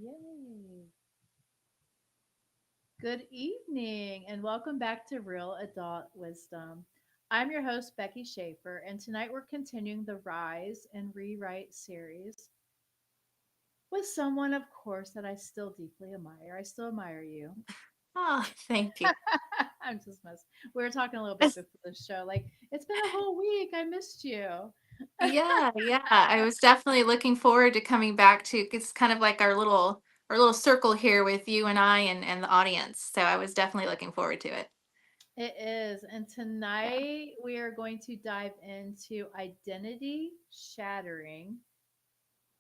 Yay. Good evening and welcome back to Real Adult Wisdom. I'm your host, Becky Schaefer, and tonight we're continuing the Rise and Rewrite series with someone, of course, that I still deeply admire. I still admire you. Oh, thank you. I'm just messing. We were talking a little bit before the show. Like, it's been a whole week. I missed you. Yeah, yeah. I was definitely looking forward to coming back to it's kind of like our little circle here with you and I and the audience. So I was definitely looking forward to it. It is. And Yeah. tonight we are going to dive into identity shattering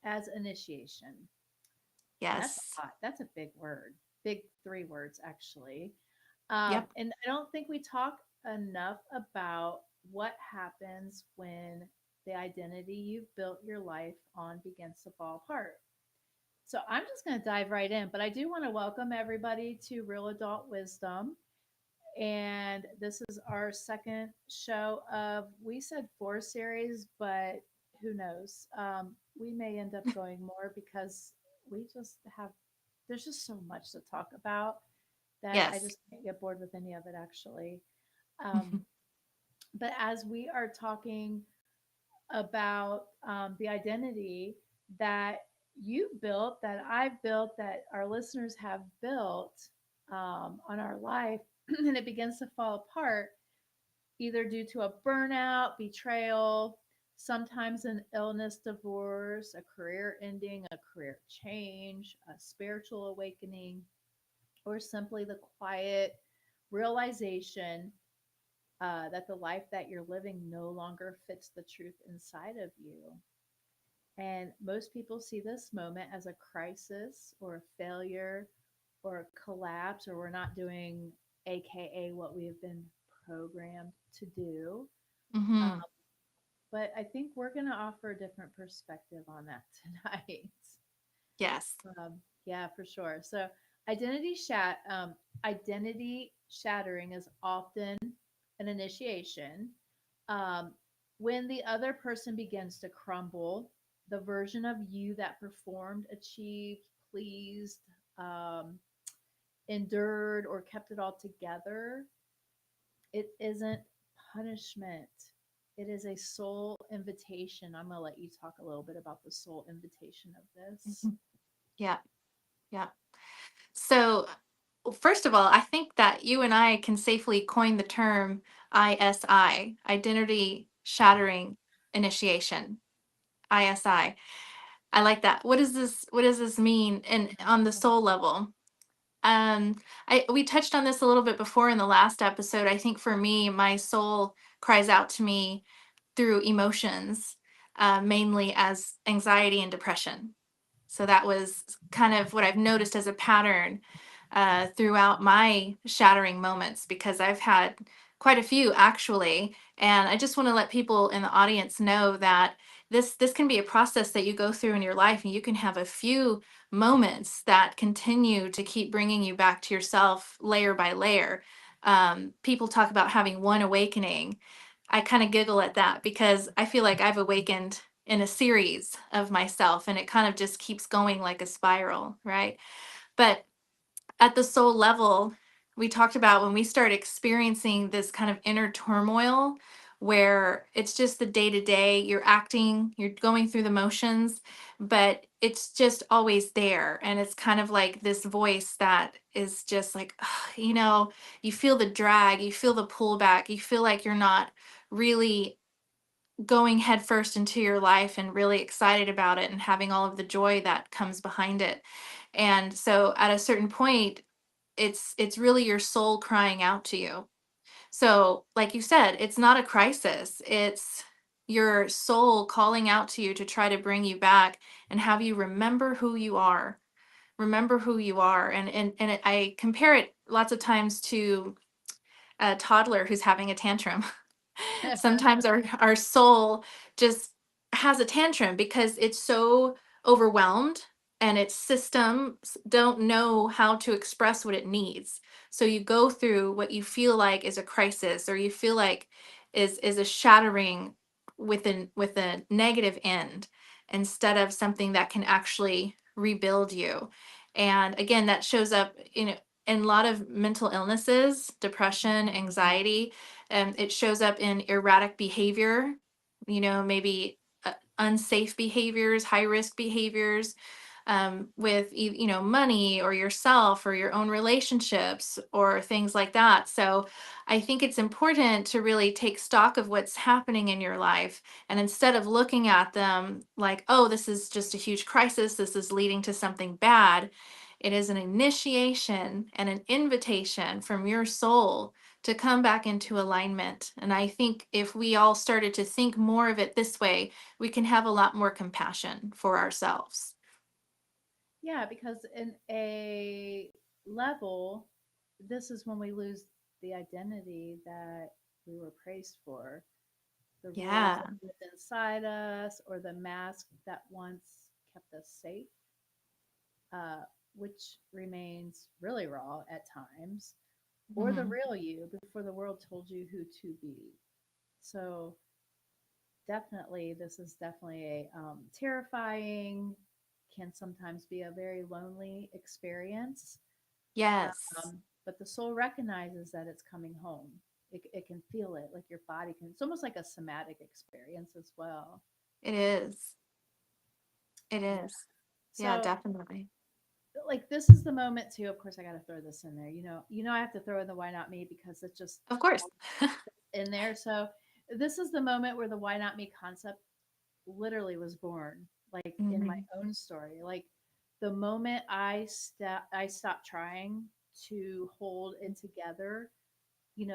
as initiation. And that's Yes. a lot. That's a big word. Big three words, actually. Yep. And I don't think we talk enough about what happens when the identity you've built your life on begins to fall apart. So I'm just going to dive right in, but I do want to welcome everybody to Real Adult Wisdom. And this is our second show of, we said four series, but who knows? We may end up going more because we just have, there's just so much to talk about that I Yes. just can't get bored with any of it, actually. Um, but as we are talking about the identity that you built, that I've built, that our listeners have built on our life, and it begins to fall apart, either due to a burnout, betrayal, sometimes an illness, divorce, a career ending, a career change, a spiritual awakening, or simply the quiet realization that the life that you're living no longer fits the truth inside of you. And most people see this moment as a crisis or a failure or a collapse, or we're not doing AKA what we have been programmed to do. Um, Hmm. but I think we're going to offer a different perspective on that tonight. Yes. Yeah, for sure. So identity shattering is often an initiation. Um, when the other person begins to crumble, the version of you that performed, achieved, pleased, um, endured, or kept it all together, it isn't punishment. It is a soul invitation. I'm going to let you talk a little bit about the soul invitation of this. Mhm. Yeah. Yeah. So, first of all, I think that you and I can safely coin the term ISI, identity shattering initiation. ISI. I like that. What does this mean and on the soul level? Um I we touched on this a little bit before in the last episode. I think for me, my soul cries out to me through emotions, mainly as anxiety and depression. So that was kind of what I've noticed as a pattern throughout my shattering moments, because I've had quite a few actually. And I just want to let people in the audience know that this can be a process that you go through in your life, and you can have a few moments that continue to keep bringing you back to yourself layer by layer. People talk about having one awakening. I kind of giggle at that because I feel like I've awakened in a series of myself, and it kind of just keeps going like a spiral, right? But at the soul level, we talked about when we start experiencing this kind of inner turmoil where it's just the day to day, you're acting, you're going through the motions, but it's just always there. And it's kind of like this voice that is just like, "Ugh," you feel the drag, you feel the pullback, you feel like you're not really going headfirst into your life and really excited about it and having all of the joy that comes behind it. And so at a certain point, it's really your soul crying out to you. So like you said, it's not a crisis. It's your soul calling out to you to try to bring you back and have you remember who you are. Remember who you are. I compare it lots of times to a toddler who's having a tantrum. Sometimes our soul just has a tantrum because it's so overwhelmed, and its systems don't know how to express what it needs. So you go through what you feel like is a crisis, or you feel like is a shattering with a negative end, instead of something that can actually rebuild you. And again, that shows up in a lot of mental illnesses, depression, anxiety. It shows up in erratic behavior, maybe unsafe behaviors, high risk behaviors, with money or yourself or your own relationships or things like that. So I think it's important to really take stock of what's happening in your life, and instead of looking at them like, oh, this is just a huge crisis, this is leading to something bad, it is an initiation and an invitation from your soul to come back into alignment. And I think if we all started to think more of it this way, we can have a lot more compassion for ourselves. Yeah, because in a level, this is when we lose the identity that we were praised for, the roles that Yeah. lived inside us, or the mask that once kept us safe, uh, which remains really raw at times, or the Mhm. real you before the world told you who to be. So, definitely, this is definitely a terrifying, can sometimes be a very lonely experience. Yes, But the soul recognizes that it's coming home. It can feel it, like your body can. It's almost like a somatic experience as well. it is. It Yeah. is. Yeah, So, definitely. like, this is the moment too. Of course, I got to throw this in there. I have to throw in the why not me because it's just Of course. all in there. So, this is the moment where the why not me concept literally was born, like in my Mhm. own story. Like the moment I stopped trying to hold it together,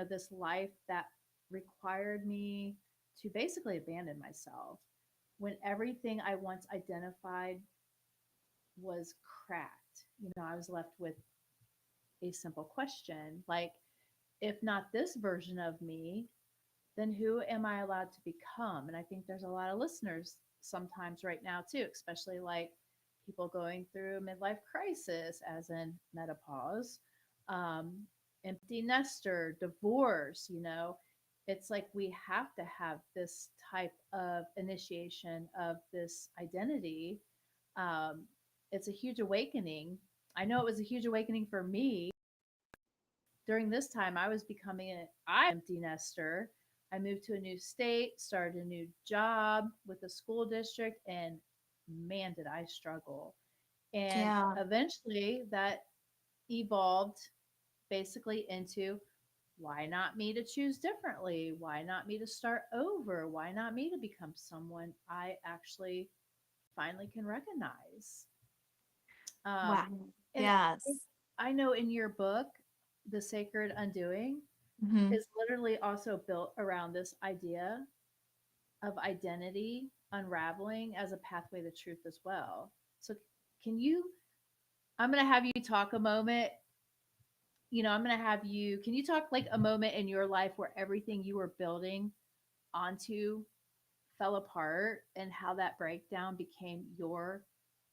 this life that required me to basically abandon myself, when everything I once identified was cracked. I was left with a simple question like, if not this version of me, then who am I allowed to become? And I think there's a lot of listeners sometimes right now too, especially like people going through midlife crisis, as in menopause, um, empty nester, divorce. It's like we have to have this type of initiation of this identity. Um, it's a huge awakening. I know it was a huge awakening for me during this time. I was becoming I empty nester. I moved to a new state, started a new job with the school district, and man, did I struggle. And Yeah. eventually that evolved basically into, why not me to choose differently? Why not me to start over? Why not me to become someone I actually finally can recognize? Um, Wow. and Yes. I know in your book, The Sacred Undoing, Hmm. is literally also built around this idea of identity unraveling as a pathway to truth as well. So, can you? I'm going to have you talk a moment. I'm going to have you. Can you talk like a moment in your life where everything you were building onto fell apart and how that breakdown became your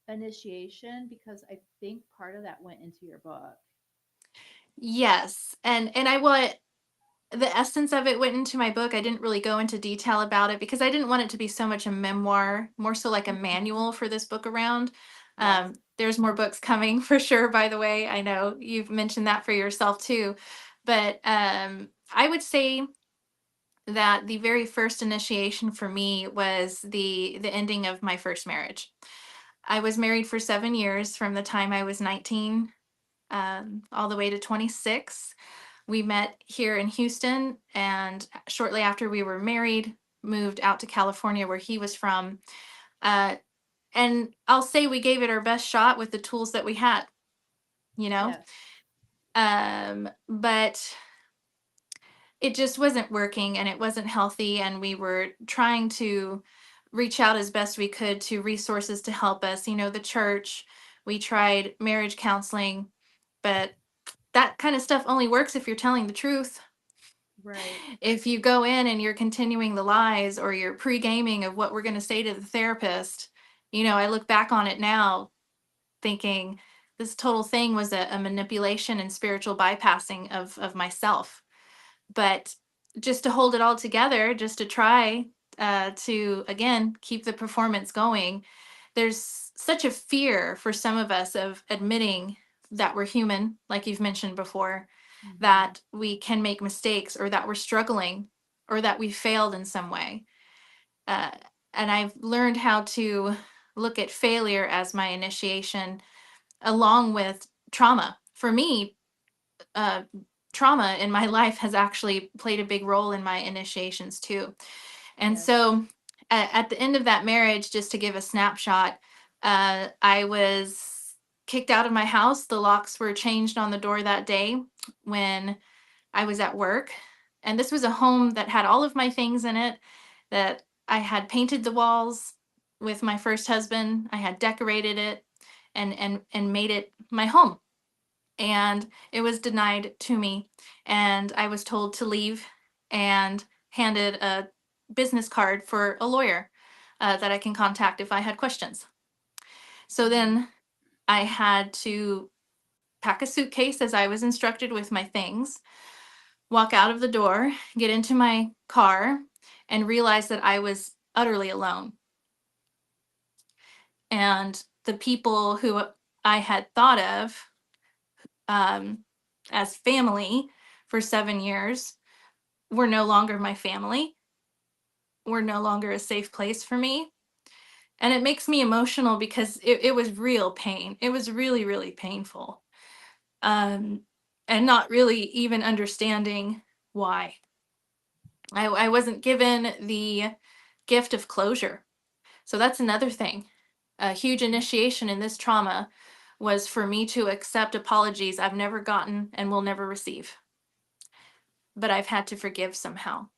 initiation? Because I think part of that went into your book. Yes. And I want the essence of it went into my book. I didn't really go into detail about it because I didn't want it to be so much a memoir, more so like a Mhm. manual for this book around. Yes. There's more books coming for sure, by the way. I know you've mentioned that for yourself too. But I would say that the very first initiation for me was the ending of my first marriage. I was married for 7 years from the time I was 19 all the way to 26. We met here in Houston, and shortly after we were married, moved out to California where he was from. Uh, and I'll say we gave it our best shot with the tools that we had, you know? Yes. But it just wasn't working and it wasn't healthy. And we were trying to reach out as best we could to resources to help us, the church. We tried marriage counseling, but that kind of stuff only works if you're telling the truth. Right. If you go in and you're continuing the lies or you're pre-gaming of what we're going to say to the therapist, I look back on it now thinking this total thing was a manipulation and spiritual bypassing of myself. But just to hold it all together, just to try to again keep the performance going, there's such a fear for some of us of admitting that we're human, like you've mentioned before, Mhm. that we can make mistakes or that we're struggling or that we failed in some way. Uh, and I've learned how to look at failure as my initiation along with trauma. For me, uh, trauma in my life has actually played a big role in my initiations too. And Yes. so at the end of that marriage, just to give a snapshot, I was kicked out of my house. The locks were changed on the door that day when I was at work. And this was a home that had all of my things in it, that I had painted the walls with my first husband. I had decorated it and made it my home. And it was denied to me. And I was told to leave and handed a business card for a lawyer that I can contact if I had questions. So Mhm. then I had to pack a suitcase as I was instructed with my things, walk out of the door, get into my car, and realize that I was utterly alone. And the people who I had thought of um, as family for 7 years were no longer my family, were no longer a safe place for me. And it makes me emotional because it was real pain. It was really, really painful. Um, and not really even understanding why. I wasn't given the gift of closure. So that's another thing. A huge initiation in this trauma was for me to accept apologies I've never gotten and will never receive, but I've had to forgive somehow.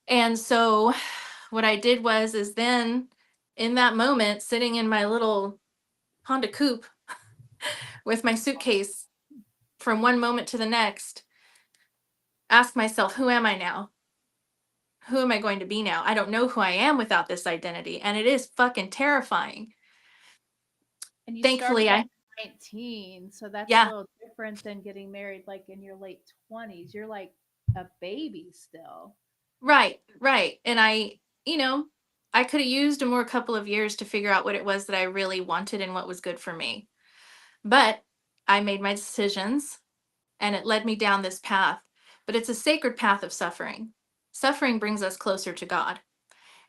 And so what I did was is then in that moment sitting in my little Honda coupe with my suitcase from one moment to the next, ask myself, who am I now? Who am I going to be now? I don't know who I am without this identity, and it is fucking terrifying. And you started Thankfully, at I 19, so that's a yeah, little different than getting married like in your late 20s. You're like a baby still. right, right. And you know, I could have used a more couple of years to figure out what it was that I really wanted and what was good for me. But I made my decisions and it led me down this path. But it's a sacred path of suffering. Suffering brings us closer to God.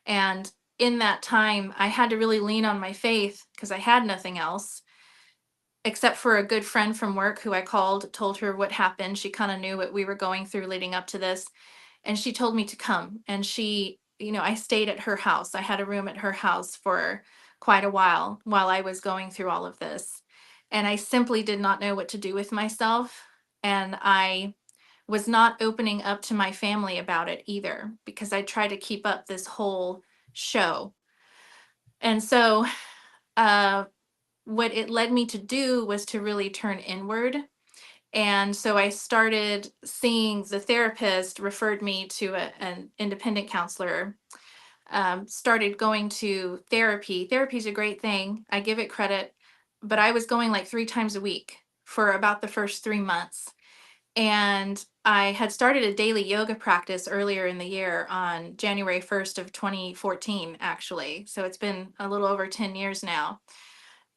And in that time, I had to really lean on my faith because I had nothing else except for a good friend from work who I called, told her what happened. She kind of knew what we were going through leading up to this. And she told me to come. And I stayed at her house. I had a room at her house for quite a while I was going through all of this. And I simply did not know what to do with myself. And I was not opening up to my family about it either because I tried to keep up this whole show. And so, uh, what it led me to do was to really turn inward. And so I started seeing the therapist, referred me to an independent counselor, started going to therapy. Therapy is a great thing. I give it credit, but I was going like 3 times a week for about the first 3 months. And I had started a daily yoga practice earlier in the year on January 1st of 2014, actually. So it's been a little over 10 years now.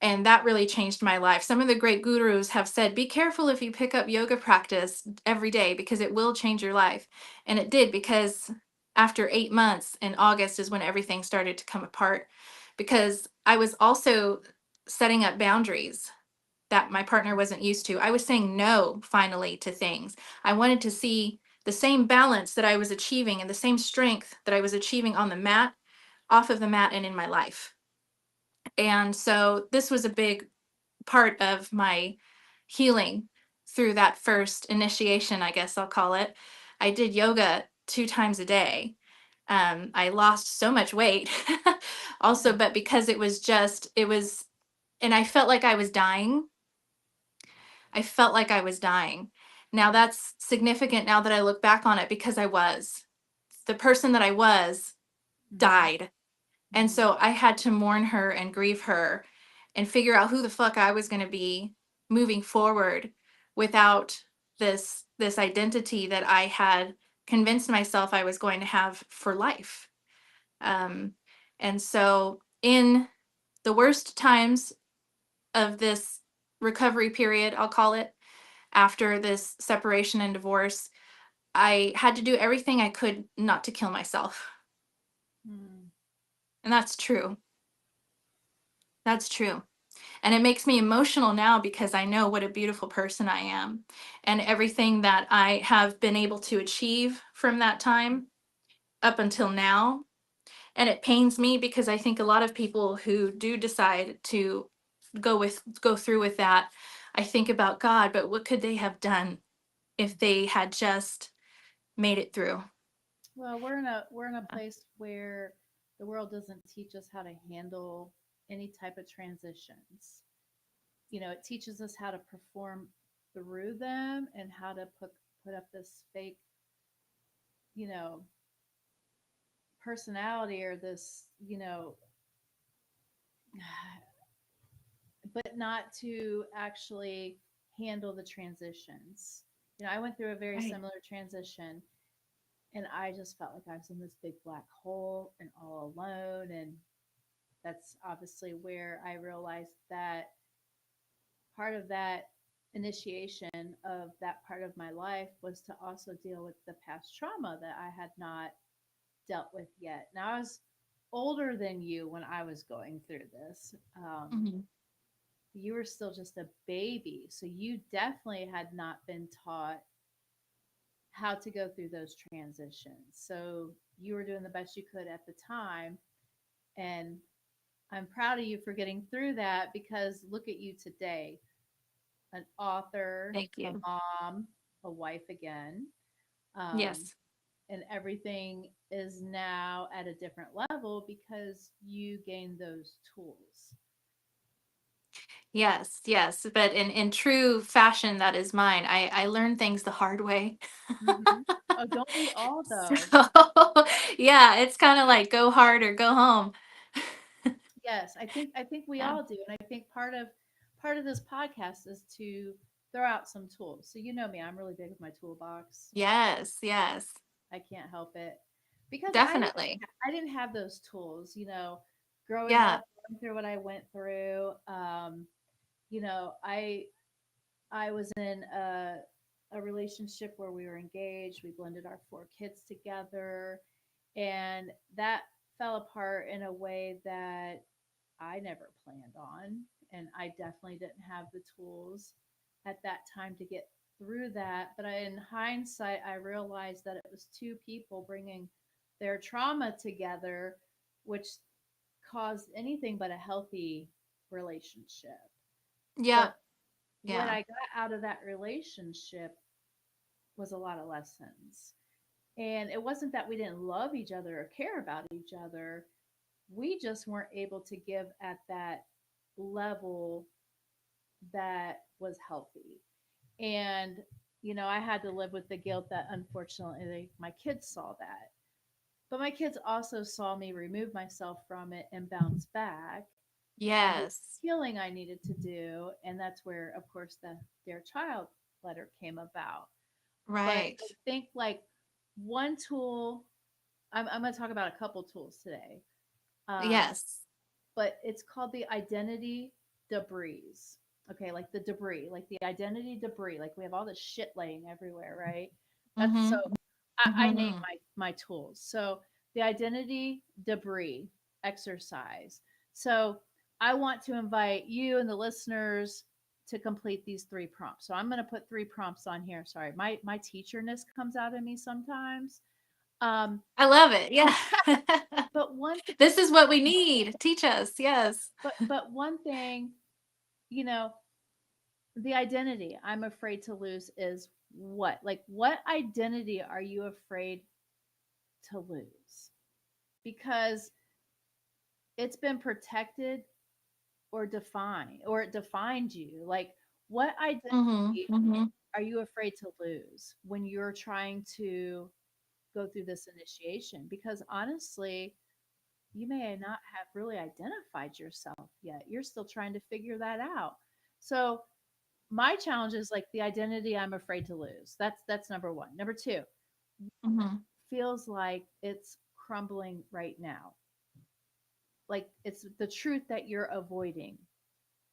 And that really changed my life. Some of the great gurus have said, be careful if you pick up yoga practice every day because it will change your life. And it did, because after 8 months in August is when everything started to come apart. Because I was also setting up boundaries that my partner wasn't used to. I was saying no finally to things. I wanted to see the same balance that I was achieving and the same strength that I was achieving on the mat, off of the mat, and in my life. And so this was a big part of my healing through that first initiation, I guess I'll call it. I did yoga 2 times a day. I lost so much weight also, but because and I felt like I was dying. I felt like I was dying. Now that's significant now that I look back on it because I was. The person that I was Mhm. died. And Mhm. so I had to mourn her and grieve her and figure out who the fuck I was going to be moving forward without this identity that I had convinced myself I was going to have for life. Um, and so in the worst times of this recovery period, I'll call it, after this separation and divorce, I had to do everything I could not to kill myself. Mm. And that's true. That's true. And it makes me emotional now because I know what a beautiful person I am and everything that I have been able to achieve from that time up until now. And it pains me because I think a lot of people who do decide to go through with that, I think about God, but what could they have done if they had just made it through? Well, we're in a place where the world doesn't teach us how to handle any type of transitions. It teaches us how to perform through them and how to put up this fake, you know, personality or this, but not to actually handle the transitions. I went through a very Right. similar transition, and I just felt like I was in this big black hole and all alone. And that's obviously where I realized that part of that initiation of that part of my life was to also deal with the past trauma that I had not dealt with yet. Now, I was older than you when I was going through this. Mhm. You were still just a baby. So you definitely had not been taught how to go through those transitions. So you were doing the best you could at the time. And I'm proud of you for getting through that, because look at you today, an author, Thank a you. mom, a wife again. Um, Yes. and everything is now at a different level because you gained those tools. Yes, yes. But in true fashion, that is mine. I learned things the hard way. Hmm. Oh, don't we all So though? yeah, it's kind of like go hard or go home. Yes, I think we Yeah. all do, and I think part of this podcast is to throw out some tools. So you know me, I'm really big with my toolbox. Yes, yes. I can't help it because Definitely. I didn't have those tools. Growing Yeah. up, going through what I went through. You know, I was in a relationship where we were engaged. We blended our four kids together, and that fell apart in a way that I never planned on. And I definitely didn't have the tools at that time to get through that. But in hindsight, I realized that it was two people bringing their trauma together, which caused anything but a healthy relationship. Yeah. But what Yeah. I got out of that relationship was a lot of lessons. And it wasn't that we didn't love each other or care about each other. We just weren't able to give at that level that was healthy. And, I had to live with the guilt that unfortunately my kids saw that. But my kids also saw me remove myself from it and bounce back and do Yes. the healing I needed to do. And that's where, of course, the Dear Child letter came about. But Right. I think like one tool, I'm going to talk about a couple tools today. Um, Yes. but it's called the identity debris. Okay, like the debris, like the identity debris. Like we have all this shit laying everywhere, right? That's so Mhm. I name Mhm. my tools. So the identity debris exercise. So I want to invite you and the listeners to complete these three prompts. So I'm going to put three prompts on here. Sorry, my teacherness comes out of me sometimes. Um, I love it. Yeah. but one This is what we need. Teach us. Yes. but one thing, you know, the identity I'm afraid to lose is what? Like, what identity are you afraid to lose? Because it's been protected or defined, or it defined you. Like, what Mhm. identity Mhm. are you afraid to lose when you're trying to go through this initiation? Because honestly, you may not have really identified yourself yet. You're still trying to figure that out. So, my challenge is like the identity I'm afraid to lose. That's number one. Number two, Mhm. feels like it's crumbling right now. like it's the truth that you're avoiding,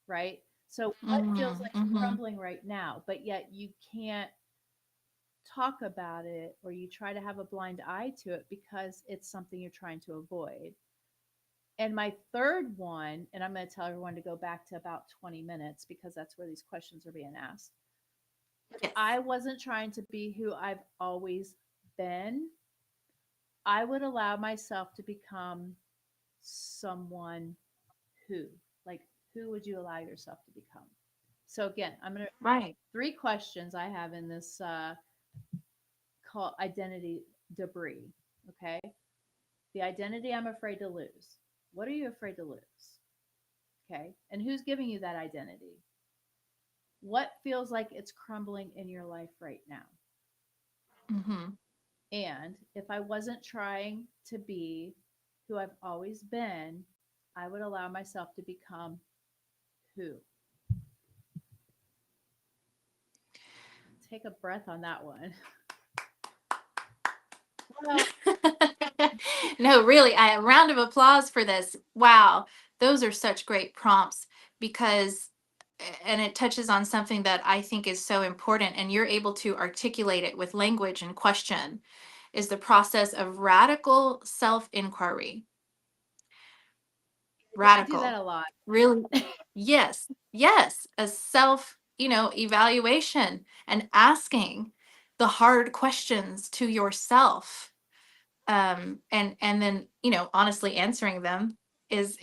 right? So what feels Mm, like mhm. crumbling right now, but yet you can't talk about it, or you try to have a blind eye to it because it's something you're trying to avoid. And my third one, and I'm going to tell everyone to go back to about 20 minutes because that's where these questions are being asked. If Yes. I wasn't trying to be who I've always been, I would allow myself to become someone who, like, who would you allow yourself to become? So, again, I'm going to, Right. three questions I have in this called identity debris. Okay. The identity I'm afraid to lose. What are you afraid to lose? Okay. And who's giving you that identity? What feels like it's crumbling in your life right now? Mhm. And if I wasn't trying to be who I've always been, I would allow myself to become who? Take a breath on that one. Well, No, really, a round of applause for this. Wow, those are such great prompts because, and it touches on something that I think is so important, and you're able to articulate it with language and question, is the process of radical self inquiry. yeah, I do that Radical. a lot. Really? Yes. Yes. A self, evaluation and asking the hard questions to yourself. And then, honestly answering them is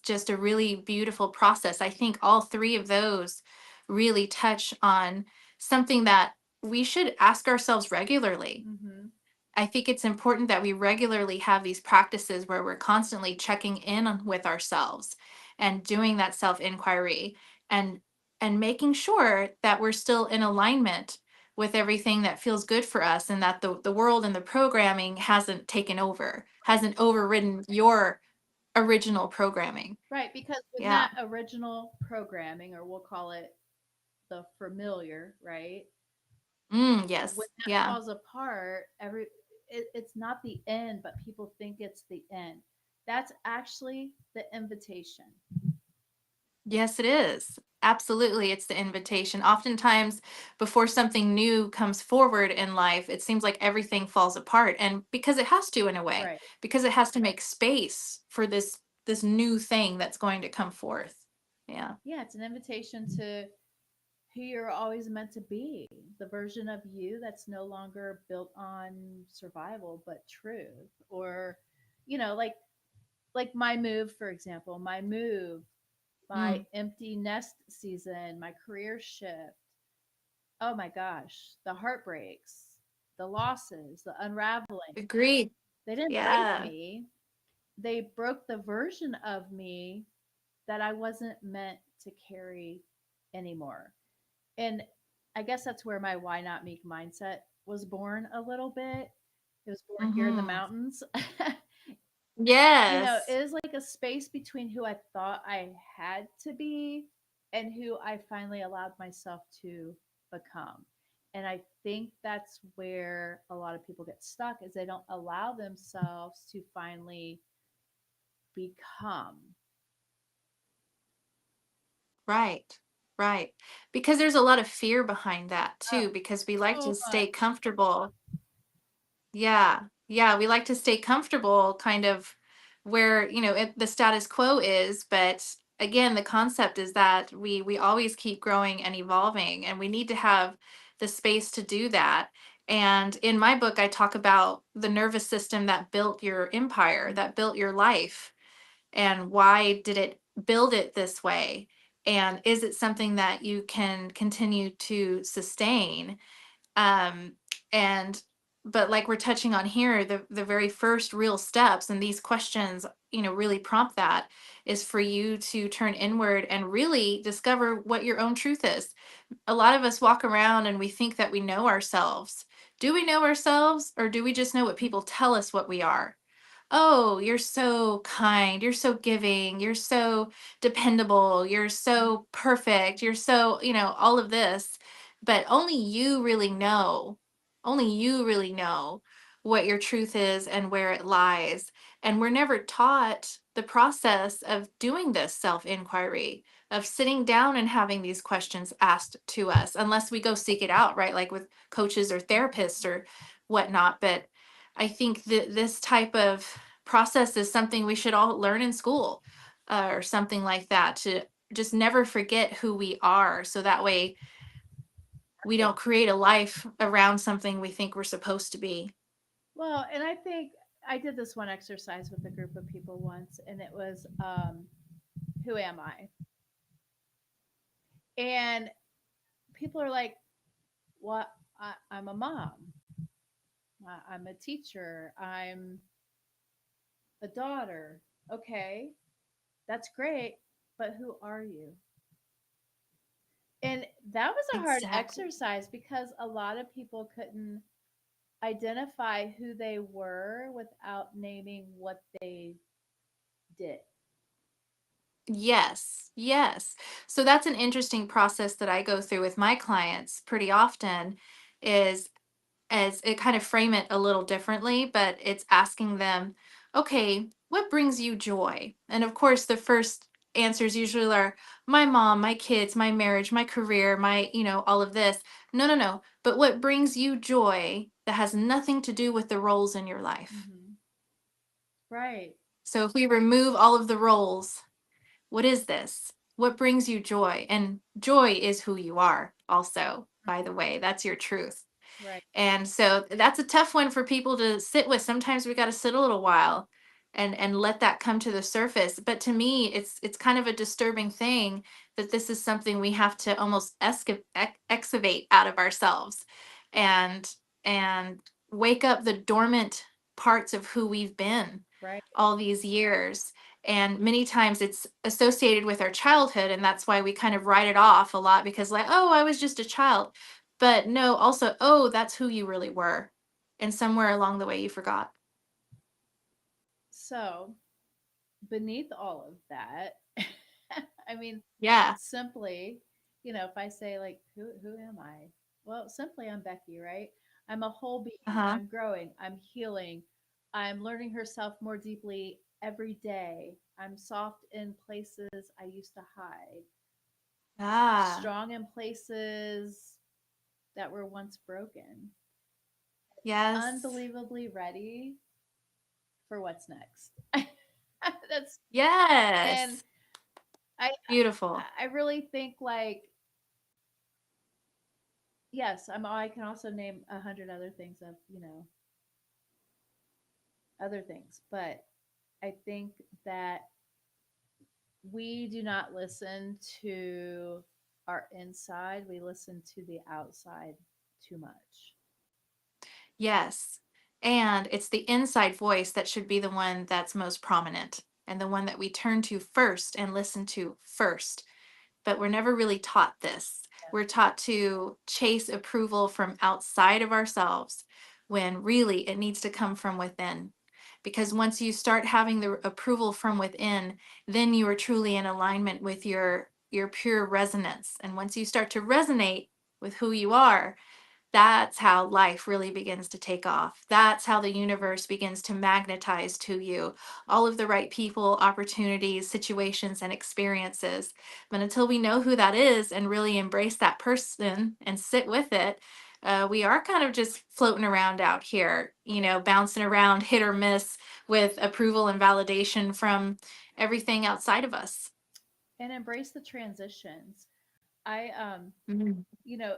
just a really beautiful process. I think all three of those really touch on something that we should ask ourselves regularly. Hmm. I think it's important that we regularly have these practices where we're constantly checking in with ourselves and doing that self inquiry and making sure that we're still in alignment with everything that feels good for us, and that the world and the programming hasn't taken over, hasn't overridden your original programming. Right. Because when Yeah. that original programming, or we'll call it the familiar, right? When Yes. that Yeah. falls apart, it's not the end, but people think it's the end. That's actually the invitation. Yes, it is. Absolutely. It's the invitation. Oftentimes, before something new comes forward in life, it seems like everything falls apart. And because it has to, in a way, Right. because it has to make space for this new thing that's going to come forth. Yeah. Yeah, it's an invitation to who you're always meant to be, the version of you that's no longer built on survival but truth. Or, like my move, for example, my move, my Mm, empty nest season, my career shift. Oh my gosh, the heartbreaks, the losses, the unraveling. agreed. They didn't break Yeah. me. They broke the version of me that I wasn't meant to carry anymore. And I guess that's where my why not me mindset was born a little bit. It was born here in the Hmm. mountains. Yes. It is like a space between who I thought I had to be and who I finally allowed myself to become. And I think that's where a lot of people get stuck, is they don't allow themselves to finally become. Right. Right. Because there's a lot of fear behind that Oh, too, because we like so to stay much. comfortable. Yeah. Yeah, we like to stay comfortable kind of where, the status quo is, but again, the concept is that we always keep growing and evolving, and we need to have the space to do that. And in my book I talk about the nervous system that built your empire, that built your life, and why did it build it this way? And is it something that you can continue to sustain? um and but like we're touching on here, the very first real steps, and these questions really prompt that, is for you to turn inward and really discover what your own truth is. A lot of us walk around and we think that we know ourselves. Do we know ourselves, or do we just know what people tell us what we are? Oh, you're so kind, you're so giving, you're so dependable, you're so perfect, you're so, all of this. But only you really know what your truth is and where it lies. And we're never taught the process of doing this self inquiry, of sitting down and having these questions asked to us, unless we go seek it out, right? Like with coaches or therapists or whatnot. But I think that this type of process is something we should all learn in school, or something like that, to just never forget who we are. So that way we Right. don't create a life around something we think we're supposed to be. Well, and I think I did this one exercise with a group of people once, and it was, who am I? And people are like, "What? I'm a mom. I'm a teacher. I'm a daughter." Okay, that's great, but who are you? And that was a hard Exactly. exercise because a lot of people couldn't identify who they were without naming what they did. Yes, yes. So that's an interesting process that I go through with my clients pretty often, is as it kind of frame it a little differently, but it's asking them, okay, what brings you joy? And of course, the first answers usually are my mom, my kids, my marriage, my career, my, all of this. No, no, no. But what brings you joy that has nothing to do with the roles in your life? Hmm. Right. So if we remove all of the roles, what is this? What brings you joy? And joy is who you are, also, by the way. That's your truth. Right. And so that's a tough one for people to sit with. Sometimes we got to sit a little while and let that come to the surface. But to me, it's kind of a disturbing thing that this is something we have to almost excavate out of ourselves, and and wake up the dormant parts of who we've been Right. all these years. And many times it's associated with our childhood, and that's why we kind of write it off a lot, because like, oh, I was just a child. But no, also, oh, that's who you really were. And somewhere along the way you forgot. So, beneath all of that, I mean, Yeah. simply, if I say like, who am I? Well, simply, I'm Becky, right? I'm a whole being. Uh-huh. I'm growing. I'm healing. I'm learning herself more deeply every day. I'm soft in places I used to hide, Ah, strong in places that were once broken, yes. unbelievably ready for what's next. That's and Yes. I Beautiful. I really think like yes, I can also name 100 other things of other things, but I think that we do not listen to our inside. We listen to the outside too much. Yes. And it's the inside voice that should be the one that's most prominent, and the one that we turn to first and listen to first. But we're never really taught this. We're taught to chase approval from outside of ourselves, when really it needs to come from within. Because once you start having the approval from within, then you are truly in alignment with your pure resonance. And once you start to resonate with who you are, that's how life really begins to take off. That's how the universe begins to magnetize to you all of the right people, opportunities, situations, and experiences. But until we know who that is and really embrace that person and sit with it, we are kind of just floating around out here, bouncing around, hit or miss with approval and validation from everything outside of us. And embrace the transitions. I Mhm.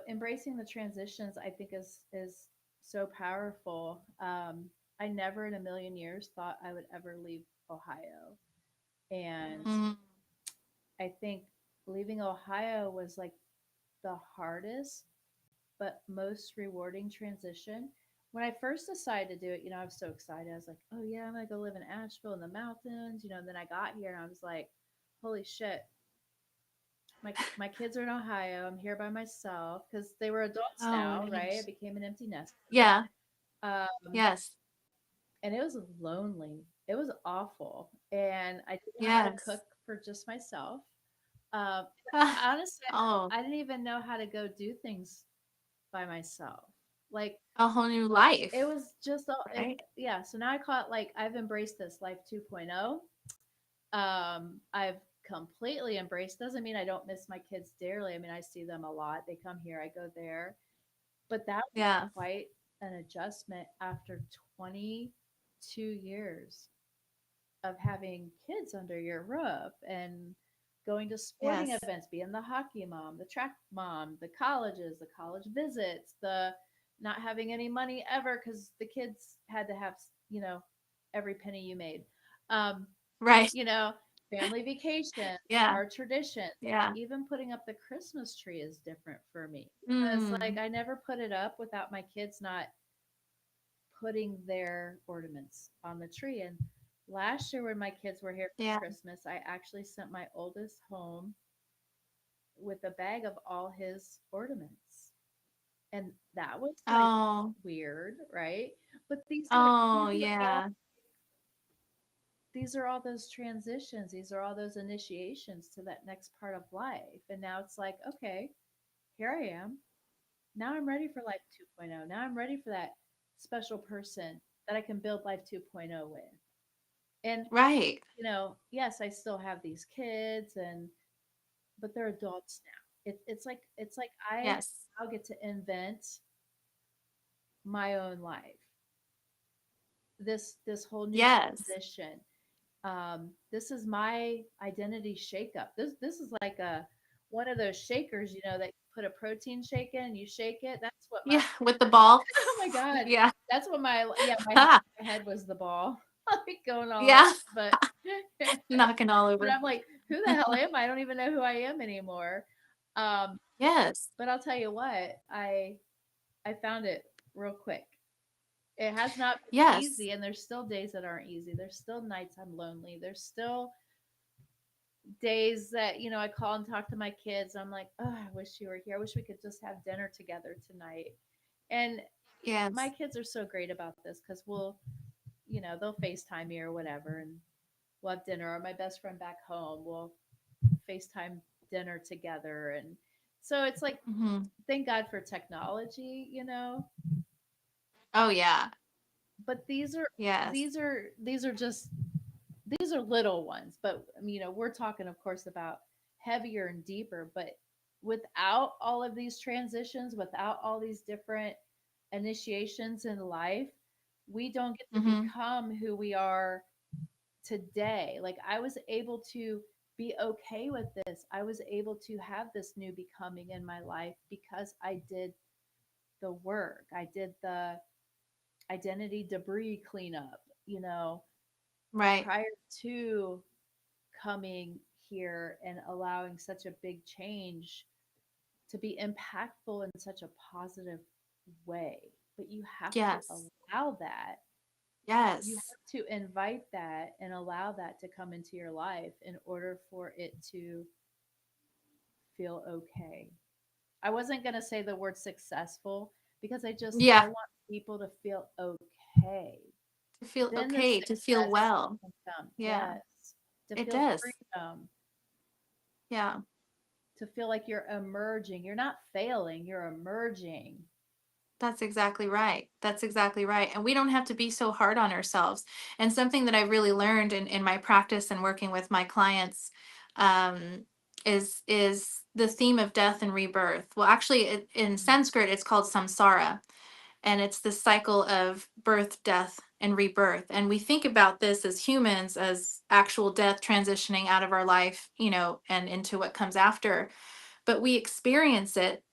embracing the transitions I think is so powerful. I never in a million years thought I would ever leave Ohio. And Mm. I think leaving Ohio was like the hardest but most rewarding transition. When I first decided to do it, I was so excited. I was like, oh yeah, I'm gonna go live in Asheville in the mountains, and then I got here and I was like, holy shit, my kids are in Ohio. I'm here by myself because they were adults Oh my now, right? I goodness. became an empty nester. Yeah. Um, Yes. and it was lonely. It was awful. And I didn't know how to Yes. cook for just myself. Um, Ah, honestly, oh, I didn't even know how to go do things by myself. Like A whole new it life, was just right? yeah. So now I call it like I've embraced this life 2.0. I've completely embraced. Doesn't mean I don't miss my kids dearly. I mean, I see them a lot. They come here, I go there. But that was Yeah. quite an adjustment after 22 years of having kids under your roof and going to sporting Yes. events, being the hockey mom, the track mom, the colleges, the college visits, the not having any money ever because the kids had to have, you know, every penny you made. Um, Right. you know, family vacations, Yeah. our traditions. Yeah. Even putting up the Christmas tree is different for me because, like, Mm. I never put it up without my kids not putting their ornaments on the tree. And last year, when my kids were here Yeah. for Christmas, I actually sent my oldest home with a bag of all his ornaments. And that was like Oh. weird, right? But Oh, yeah. these are all those transitions. These are all those initiations to that next part of life. And now it's like, okay, here I am. Now I'm ready for life 2.0. Now I'm ready for that special person that I can build life 2.0 with. And Right. yes, I still have these kids, and but they're adults now. It's like I Yes. now get to invent my own life. This whole new Yes. transition. This is my identity shakeup. This is like a one of those shakers, that you put a protein shake in, you shake it. That's what my Yeah. With the ball. oh my god, Yeah. that's what my head was the ball, like going all over. Yeah. But Knocking all but over. I'm like, who the hell am I? I don't even know who I am anymore. Um, Yes. but I'll tell you what, I found it real quick. It has not been Yes. easy, and there's still days that aren't easy. There's still nights I'm lonely. There's still days that I call and talk to my kids. I'm like, oh, I wish you were here. I wish we could just have dinner together tonight. And my Yes. kids are so great about this because they'll FaceTime me or whatever, and we'll have dinner. Or my best friend back home will FaceTime dinner together, and so it's like, Hmm. thank God for technology. Oh, yeah. But these are Yes. these are these are just these are little ones, but we're talking, of course, about heavier and deeper. But without all of these transitions, without all these different initiations in life, we don't get to Hmm. become who we are today. Like, I was able to be okay with this. I was able to have this new becoming in my life because I did the work. I did the identity debris cleanup, Right. prior to coming here and allowing such a big change to be impactful in such a positive way. But you have to Yes. allow that. You Yes. have to invite that and allow that to come into your life in order for it to feel okay. I wasn't going to say the word successful because I Yeah. want people to feel okay. To feel Then the okay, to feel success well. can come. Yeah. Yes. To It feel does. freedom, Yeah. to feel like you're emerging. You're not failing, you're emerging. That's exactly right. That's exactly right. And we don't have to be so hard on ourselves. And something that I really learned in my practice and working with my clients um, is the theme of death and rebirth. Well, actually, in Mm, Sanskrit, it's called samsara, and it's the cycle of birth, death, and rebirth. And we think about this as humans as actual death transitioning out of our life, and into what comes after. But we experience it,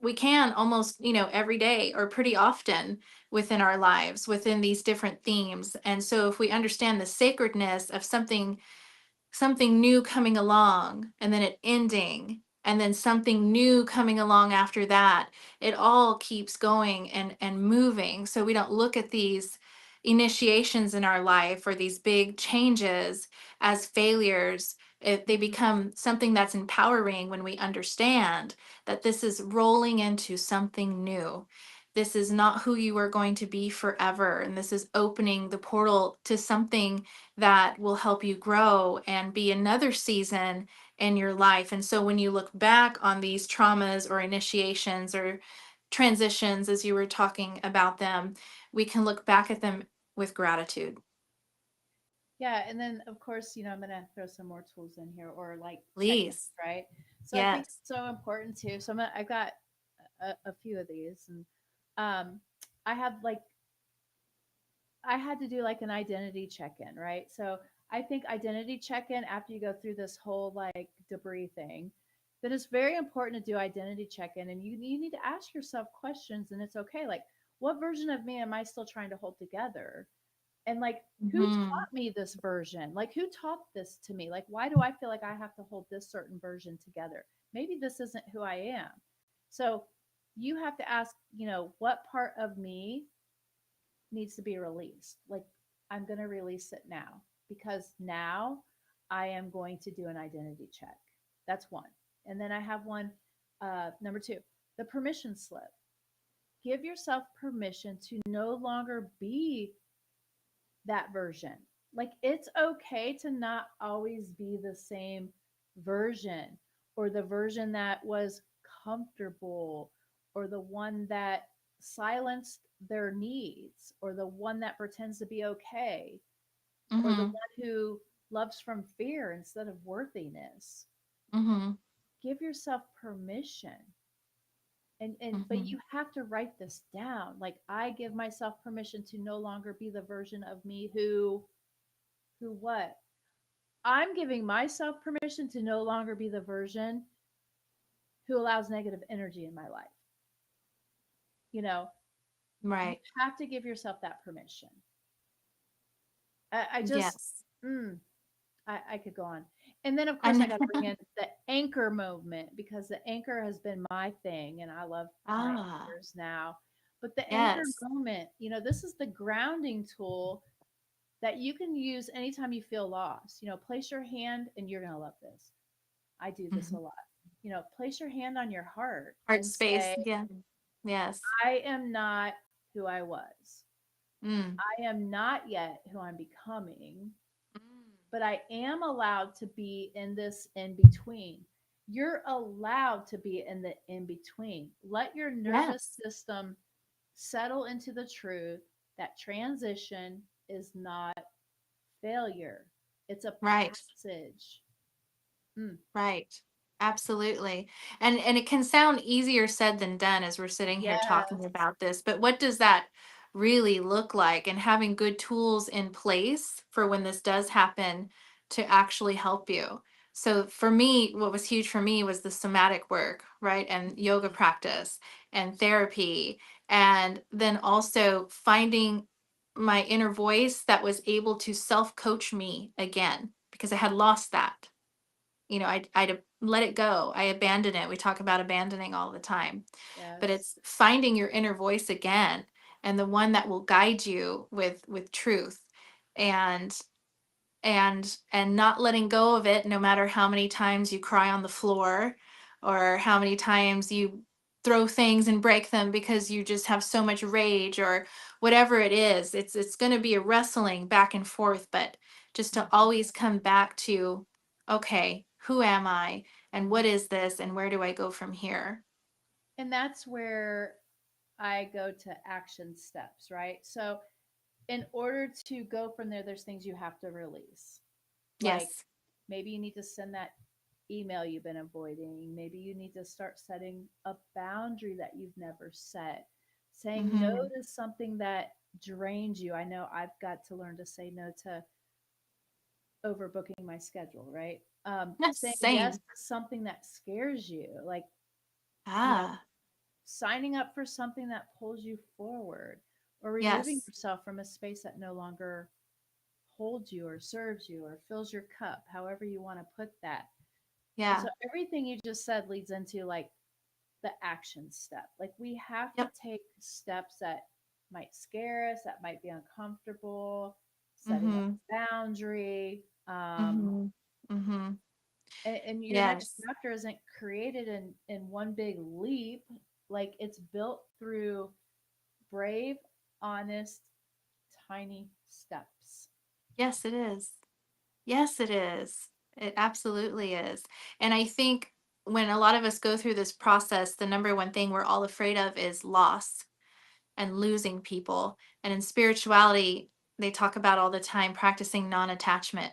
we can almost every day or pretty often within our lives within these different themes. And so if we understand the sacredness of something new coming along and then it ending and then something new coming along after that, it all keeps going and moving, so we don't look at these initiations in our life or these big changes as failures. They mhm, become something that's empowering when we understand that this is rolling into something new. This is not who you are going to be forever, and this is opening the portal to something that will help you grow and be another season in your life. And so when you look back on these traumas or initiations or transitions, as you were talking about them, we can look back at them with gratitude. Yeah, and then of course, I'm going to throw some more tools in here or like check-ins, Please. right? So I think Yes. it's so important too. So I've got a few of these, and um, I have like I had to do like an identity check-in, right? So I think identity check-in after you go through this whole like debris thing, then it's very important to do identity check-in, and you need to ask yourself questions, and it's okay. Like, what version of me am I still trying to hold together? And like, who Hmm. taught me this version? Like, who taught this to me? Like, why do I feel like I have to hold this certain version together? Maybe this isn't who I am. So you have to ask, what part of me needs to be released? Like, I'm going to release it now because now I am going to do an identity check. That's one. And then I have one, number two, the permission slip. Give yourself permission to no longer be that version. Like, it's okay to not always be the same version, or the version that was comfortable, or the one that silenced their needs, or the one that pretends to be okay, or the Hmm. one who loves from fear instead of worthiness. Hmm. Give yourself permission. And but Hmm. you have to write this down. Like, I give myself permission to no longer be the version of me who what? I'm giving myself permission to no longer be the version who allows negative energy in my life. You know, you Right. have to give yourself that permission. I just, Yes. mm, I could go on. And then, of I course, I know. got to bring in the anchor movement, because the anchor has been my thing and I love my Ah, anchors now. But the anchor yes. moment, this is the grounding tool that you can use anytime you feel lost. Place your hand, and you're going to love this. I do this a Hmm. lot. Place your hand on your heart Heart and space. say, Yeah. Yes. I am not who I was. Mm. I am not yet who I'm becoming, Mm. but I am allowed to be in this in between. You're allowed to be in the in between. Let your nervous Yes. system settle into the truth that transition is not failure, it's a Right. passage. Mm, Right. Absolutely. And it can sound easier said than done as we're sitting here talking yes. about this, but what does that really look like? And having good tools in place for when this does happen to actually help you. So for me, what was huge for me was the somatic work, right? And yoga practice and therapy. And then also finding my inner voice that was able to self-coach me again because I had lost that. I'd let it go. I abandon it. We talk about abandoning all the time, but Yes. it's finding your inner voice again, and the one that will guide you with truth, and and not letting go of it, no matter how many times you cry on the floor, or how many times you throw things and break them because you just have so much rage, or whatever it is. It's going to be a wrestling back and forth, but just to Mhm. always come back to, okay, who am I, and what is this, and where do I go from here? And that's where I go to action steps, right? So, in order to go from there, there's things you have to release. Like, Yes. maybe you need to send that email you've been avoiding. Maybe you need to start setting a boundary that you've never set. Saying no Mm-hmm. to something that drains you. I know I've got to learn to say no to overbooking my schedule, right? Yes, Saying yes same. to something that scares you, like, you know, Ah, signing up for something that pulls you forward, or removing yes. yourself from a space that no longer holds you or serves you or fills your cup, however you want to put that. And so Yeah. everything you just said leads into like the action step. Like, we have to Yep. take steps that might scare us, that might be uncomfortable, setting up Mm-hmm. a boundary. Mm-hmm. Mm-hmm. And your next Yes. chapter isn't created in one big leap. Like, it's built through brave, honest, tiny steps. Yes, it is. Yes, it is. It absolutely is. And I think when a lot of us go through this process, the number one thing we're all afraid of is loss and losing people. And in spirituality, they talk about all the time practicing non attachment.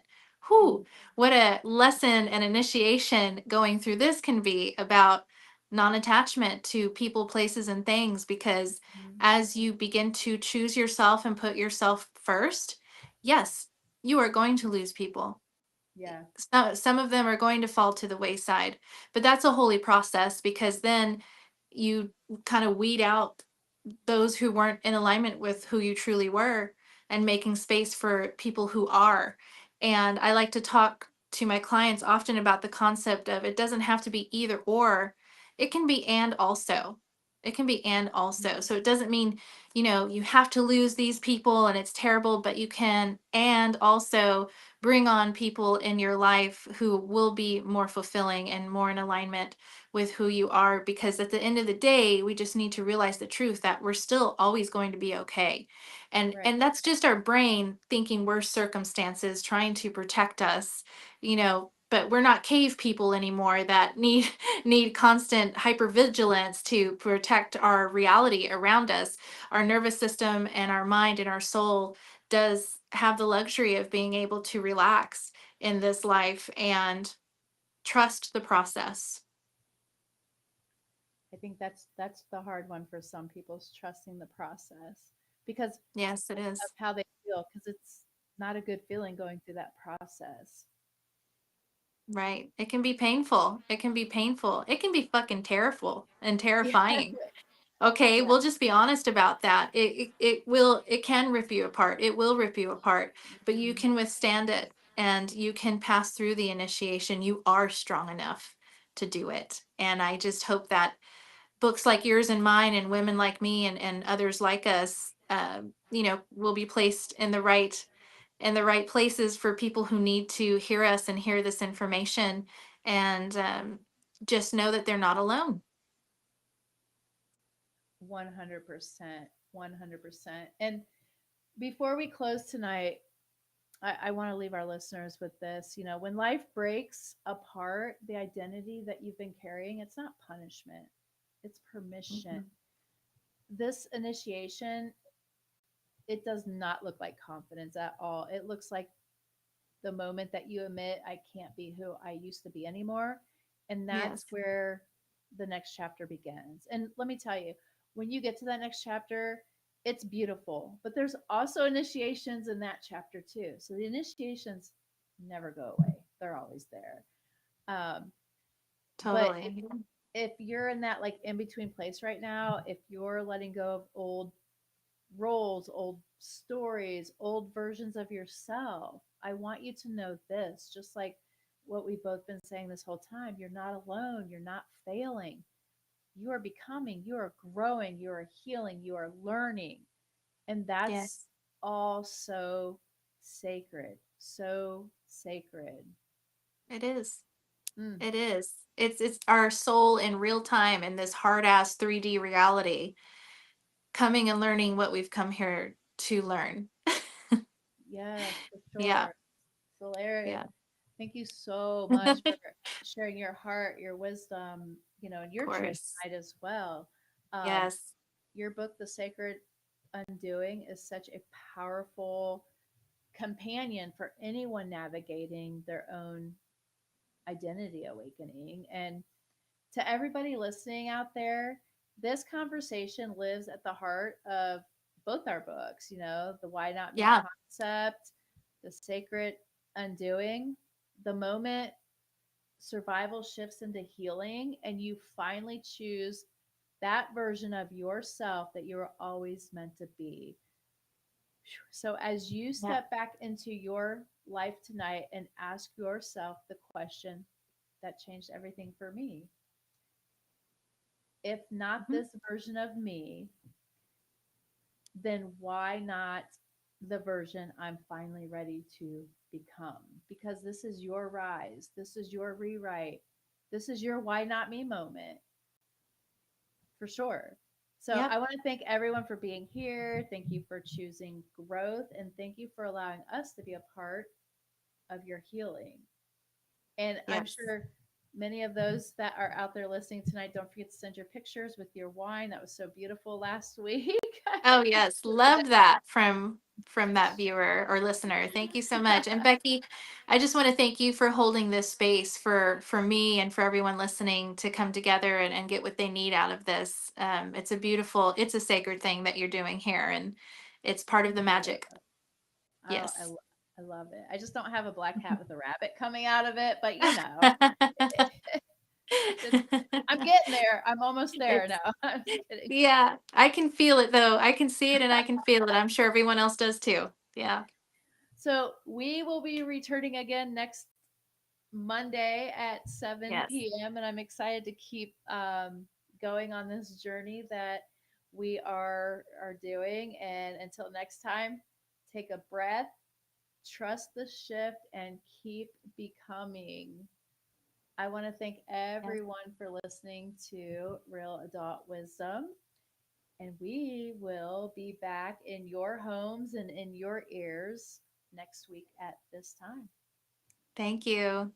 Mm, Whew, what a lesson and initiation going through this can be about non attachment to people, places, and things. Because mm, as you begin to choose yourself and put yourself first, yes, you are going to lose people. yeah, Some of them are going to fall to the wayside, but that's a holy process because then you kind of weed out those who weren't in alignment with who you truly were and making space for people who are. And I like to talk to my clients often about the concept of it doesn't have to be either or, it can be and also. It can be and also. mm, So it doesn't mean, you have to lose these people and it's terrible, but you can and also bring on people in your life who will be more fulfilling and more in alignment with who you are, because at the end of the day we just need to realize the truth that we're still always going to be okay. and right. and that's just our brain thinking worse circumstances trying to protect us, but we're not cave people anymore that need need constant hypervigilance to protect our reality around us. Our nervous system and our mind and our soul does have the luxury of being able to relax in this life and trust the process. I think that's the hard one for some people is trusting the process because Yes, it of is. how they feel because it's not a good feeling going through that process. Right. It can be painful. It can be painful. It can be fucking terrible and Yeah, terrifying. Okay, yeah. we'll just be honest about that. It can rip you apart. It will rip you apart, but you Mhm. can withstand it and you can pass through the initiation. You are strong enough to do it. And I just hope that books like yours and mine and women like me and others like us, will be placed in the right places for people who need to hear us and hear this information, and just know that they're not alone. 100%. 100%. And before we close tonight, I want to leave our listeners with this. When life breaks apart, the identity that you've been carrying, it's not punishment, it's permission. Mhm. This initiation, it does not look like confidence at all. It looks like the moment that you admit, I can't be who I used to be anymore. And Yes, that's where the next chapter begins. And let me tell you, when you get to that next chapter, it's beautiful, but there's also initiations in that chapter too. So the initiations never go away, they're always there. Um, but totally. if you're in that like in between place right now, if you're letting go of old roles, old stories, old versions of yourself, I want you to know this, just like what we've both been saying this whole time, you're not alone, you're not failing. You are becoming, you are growing, you are healing, you are learning. And that's Yes, all so sacred, so sacred. it is. Mm, It is. It's our soul in real time in this hard ass 3D reality, coming and learning what we've come here to learn. yes, for Yeah, sure. Hilarious. yeah, Thank you so of much for sharing your heart, your wisdom, and your journey course. tonight as well. Um, Yes, your book, The Sacred Undoing, is such a powerful companion for anyone navigating their own identity awakening. And to everybody listening out there, this conversation lives at the heart of both our books, the Why Not Me yeah. concept, The Sacred Undoing. The moment survival shifts into healing and you finally choose that version of yourself that you were always meant to be. So, as you Yeah. step back into your life tonight and ask yourself the question that changed everything for me, if not Mhm. this version of me, then why not the version I'm finally ready to become? Because this is your rise, this is your rewrite, this is your why not me moment for sure. So Yep. I want to thank everyone for being here. Thank you for choosing growth and thank you for allowing us to be a part of your healing. And I'm Yes. sure many of those that are out there listening tonight, don't forget to send your pictures with your wine. That was so beautiful last week. Oh yes, love that from that viewer or listener. Thank you so much. And Becky, I just want to thank you for holding this space for me and for everyone listening to come together and get what they need out of this. It's a beautiful, it's a sacred thing that you're doing here, and it's part of the Thank you. magic. Oh, Yes. I love it. I just don't have a black hat with a rabbit coming out of it, but you know, it's, I'm getting there. I'm almost there. No, It's I'm just kidding. yeah, I can feel it though. I can see it and I can feel it. I'm sure everyone else does too. Yeah. So we will be returning again next Monday at Yes. 7 p.m. And I'm excited to keep going on this journey that we are doing. And until next time, take a breath, trust the shift, and keep becoming. I want to thank Yes. everyone for listening to Real Adult Wisdom. And we will be back in your homes and in your ears next week at this time. Thank you.